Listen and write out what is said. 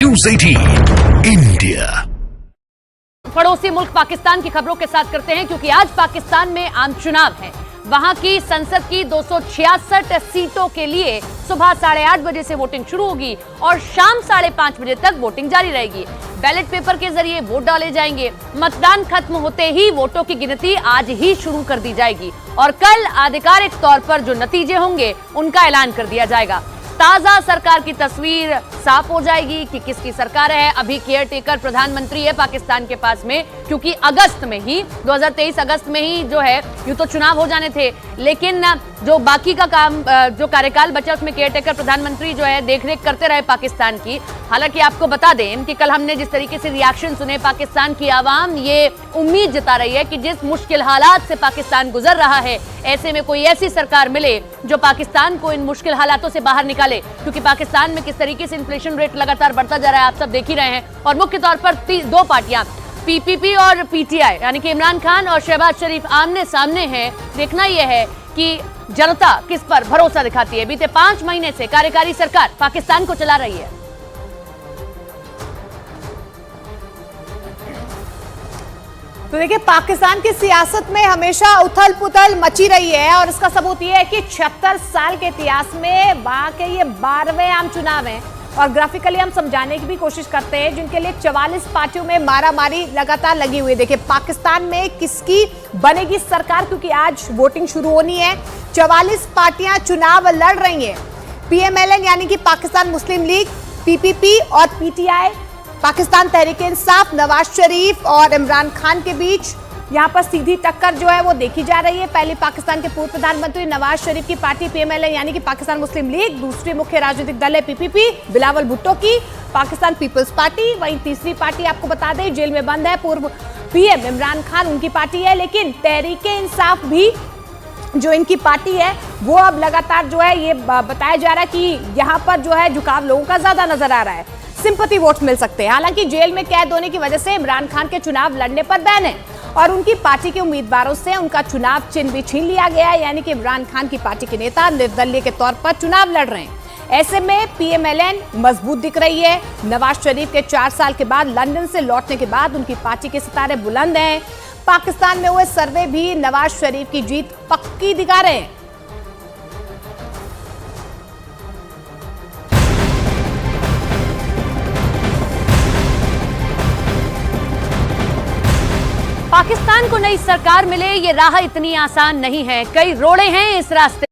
News 18 India. पड़ोसी मुल्क पाकिस्तान की खबरों के साथ करते हैं, क्योंकि आज पाकिस्तान में आम चुनाव है। वहां की संसद की 266 सीटों के लिए सुबह 8:30 बजे से वोटिंग शुरू होगी और शाम 5:30 बजे तक वोटिंग जारी रहेगी। बैलेट पेपर के जरिए वोट डाले जाएंगे। मतदान खत्म होते ही वोटों की गिनती आज ही शुरू कर दी जाएगी और कल आधिकारिक तौर पर जो नतीजे होंगे उनका ऐलान कर दिया जाएगा। ताजा सरकार की तस्वीर साफ हो जाएगी कि किसकी सरकार है। अभी केयर टेकर प्रधानमंत्री है पाकिस्तान के पास में, क्योंकि अगस्त में ही 2023 अगस्त में ही जो है यूं तो चुनाव हो जाने थे, लेकिन जो बाकी का काम जो कार्यकाल बचा उसमें केयर टेकर प्रधानमंत्री जो है देखरेख करते रहे पाकिस्तान की। हालांकि आपको बता दें कि कल हमने जिस तरीके से रिएक्शन सुने, पाकिस्तान की आवाम ये उम्मीद जता रही है कि जिस मुश्किल हालात से पाकिस्तान गुजर रहा है, ऐसे में कोई ऐसी सरकार मिले जो पाकिस्तान को इन मुश्किल हालातों से बाहर निकाले। क्योंकि पाकिस्तान में किस तरीके से इन्फ्लेशन रेट लगातार बढ़ता जा रहा है आप सब देख ही रहे हैं। और मुख्य तौर पर दो पार्टियां पीपीपी और पीटीआई यानी कि इमरान खान और शहबाज शरीफ आमने सामने हैं। देखना यह है कि जनता किस पर भरोसा दिखाती है। बीते 5 महीने से कार्यकारी सरकार पाकिस्तान को चला रही है। तो देखिए, पाकिस्तान की सियासत में हमेशा उथल पुथल मची रही है और इसका सबूत यह है कि 76 साल के इतिहास में वहां के ये 12वें आम चुनाव हैं। और ग्राफिकली हम समझाने की भी कोशिश करते हैं, जिनके लिए 44 पार्टियों में मारामारी लगातार लगी हुई है। देखिए, पाकिस्तान में किसकी बनेगी सरकार, क्योंकि आज वोटिंग शुरू होनी है। 44 पार्टियां चुनाव लड़ रही हैं। पीएमएलएन यानी कि पाकिस्तान मुस्लिम लीग, पीपीपी और पीटीआई, पाकिस्तान तहरीक-ए-इंसाफ, नवाज शरीफ और इमरान खान के बीच यहां पर सीधी टक्कर जो है वो देखी जा रही है। पहले पाकिस्तान के पूर्व प्रधानमंत्री नवाज शरीफ की पार्टी पीएमएलएन यानी कि पाकिस्तान मुस्लिम लीग, दूसरी मुख्य राजनीतिक दल है पीपीपी बिलावल भुट्टो की, पाकिस्तान पीपल्स पार्टी। वहीं तीसरी पार्टी आपको बता दें जेल में बंद है पूर्व पीएम इमरान खान, उनकी पार्टी है। लेकिन तहरीक-ए-इंसाफ भी जो इनकी पार्टी है वो अब लगातार जो है ये बताया जा रहा है कि यहाँ पर जो है झुकाव लोगों का ज्यादा नजर आ रहा है। सिंपैथी वोट मिल सकते हैं। हालांकि जेल में कैद होने की वजह से इमरान खान के चुनाव लड़ने पर बैन है और उनकी पार्टी के उम्मीदवारों से उनका चुनाव चिन्ह भी छीन लिया गया है। यानी कि इमरान खान की पार्टी के नेता निर्दलीय के तौर पर चुनाव लड़ रहे हैं। ऐसे में पीएमएलएन मजबूत दिख रही है। नवाज शरीफ के 4 साल के बाद लंदन से लौटने के बाद उनकी पार्टी के सितारे बुलंद हैं। पाकिस्तान में हुए सर्वे भी नवाज शरीफ की जीत पक्की दिखा रहे हैं। पाकिस्तान को नई सरकार मिले, ये राह इतनी आसान नहीं है। कई रोड़े हैं इस रास्ते